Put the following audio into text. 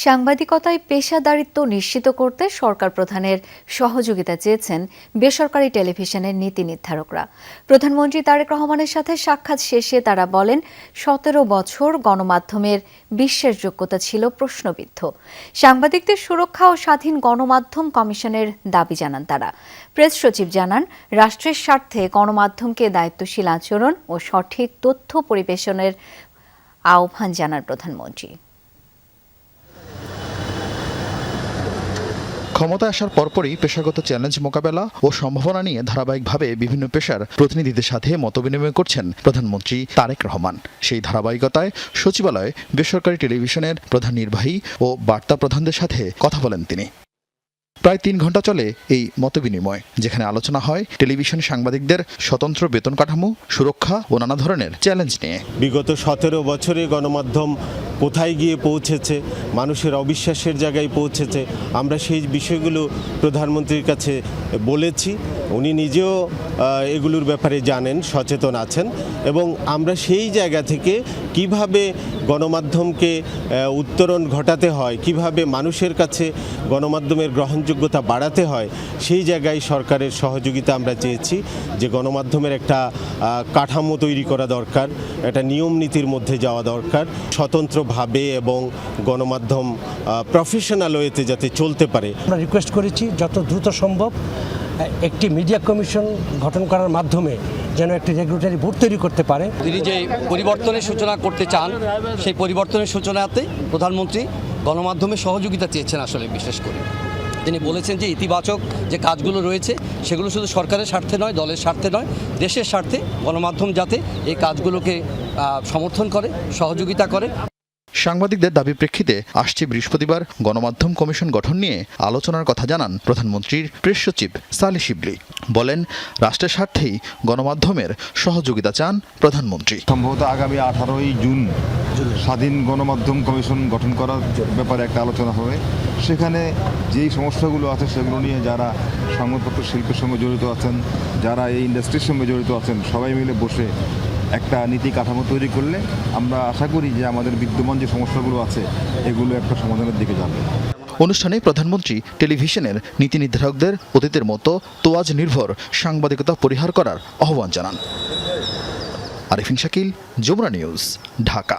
সাংবাদিকতায় পেশাদারিত্ব নিশ্চিত করতে সরকার প্রধানের সহযোগিতা চেয়েছেন বেসরকারি টেলিভিশনের নীতি নির্ধারকরা। প্রধানমন্ত্রী তারেক রহমানের সাথে সাক্ষাৎ শেষে তারা বলেন, ১৭ বছর গণমাধ্যমের বিশ্বাসযোগ্যতা ছিল প্রশ্নবিদ্ধ। সাংবাদিকদের সুরক্ষা ও স্বাধীন গণমাধ্যম কমিশনের দাবি জানান তারা। প্রেস সচিব জানান, রাষ্ট্রের স্বার্থে গণমাধ্যমকে দায়িত্বশীল আচরণ ও সঠিক তথ্য পরিবেশনের আহ্বান জানান প্রধানমন্ত্রী। ক্ষমতায় আসার পরপরই পেশাগত চ্যালেঞ্জ মোকাবেলা ও সম্ভাবনা নিয়ে ধারাবাহিকভাবে বিভিন্ন পেশার প্রতিনিধিদের সাথে মতবিনিময় করছেন প্রধানমন্ত্রী তারেক রহমান। সেই ধারাবাহিকতায় সচিবালয়ে বেসরকারি টেলিভিশনের প্রধান নির্বাহী ও বার্তা প্রধানদের সাথে কথা বলেন তিনি। প্রায় ৩ ঘণ্টা চলে এই মতবিনিময়, যেখানে আলোচনা হয় টেলিভিশন সাংবাদিকদের স্বতন্ত্র বেতন কাঠামো, সুরক্ষা ও নানা ধরনের চ্যালেঞ্জ নিয়ে। বিগত ১৭ বছরে গণমাধ্যম কোথায় গিয়ে পৌঁছেছে, মানুষের অবিশ্বাসের জায়গায় পৌঁছেছে, আমরা সেই বিষয়গুলো প্রধানমন্ত্রীর কাছে বলেছি। উনি নিজেও এগুলোর ব্যাপারে জানেন, সচেতন আছেন, এবং আমরা সেই জায়গা থেকে কিভাবে গণমাধ্যমকে উত্তরণ ঘটাতে হয়, কিভাবে মানুষের কাছে গণমাধ্যমের গ্রহণযোগ্যতা বাড়াতে হয়, সেই জায়গায় সরকারের সহযোগিতা আমরা চেয়েছি। যে গণমাধ্যমের একটা কাঠামো তৈরি করা দরকার, একটা নিয়ম নীতির মধ্যে যাওয়া দরকার, স্বতন্ত্রভাবে এবং গণমাধ্যম প্রফেশনাল ওয়েতে যাতে চলতে পারে। আমরা রিকোয়েস্ট করেছি যত দ্রুত সম্ভব একটি মিডিয়া কমিশন গঠন করার মাধ্যমে যেন একটি রেগুলেটরি বোর্ড তৈরি করতে পারে। তিনি যে পরিবর্তনের সূচনা করতে চান, সেই পরিবর্তনের সূচনাতে প্রধানমন্ত্রী গণমাধ্যমের সহযোগিতা চেয়েছেন। আসলে বিশেষ করে তিনি বলেছেন যে ইতিবাচক যে কাজগুলো রয়েছে সেগুলো শুধু সরকারের স্বার্থে নয়, দলের স্বার্থে নয়, দেশের স্বার্থে গণমাধ্যম যাতে এই কাজগুলোকে সমর্থন করে, সহযোগিতা করে। সাংবাদিকদের দাবি প্রেক্ষিতে আসছে বৃহস্পতিবার গণমাধ্যম কমিশন গঠন নিয়ে আলোচনার কথা জানান প্রধানমন্ত্রীর প্রেস সচিব সালেহ শিবলি। বলেন, রাষ্ট্রের স্বার্থেই গণমাধ্যমের সহযোগিতা চান প্রধানমন্ত্রী। সম্ভবত আগামী 18ই জুন স্বাধীন গণমাধ্যম কমিশন গঠন করার ব্যাপারে একটা আলোচনা হবে। সেখানে যেই সমস্যাগুলো আছে সেগুলো নিয়ে যারা সংবাদপত্র শিল্পের সঙ্গে জড়িত আছেন, যারা এই ইন্ডাস্ট্রির সঙ্গে জড়িত আছেন, সবাই মিলে বসে একটা নীতি কাঠামো তৈরি করলে আমরা আশা করি যে আমাদের বিদ্যমান যে সমস্যাগুলো আছে এগুলো একটা সমাধানের দিকে যাবে। অনুষ্ঠানে প্রধানমন্ত্রী টেলিভিশনের নীতি নির্ধারকদের অতীতের মতো তোয়াজ নির্ভর সাংবাদিকতা পরিহার করার আহ্বান জানান। আরিফিন শাকিল, যমুনা নিউজ, ঢাকা।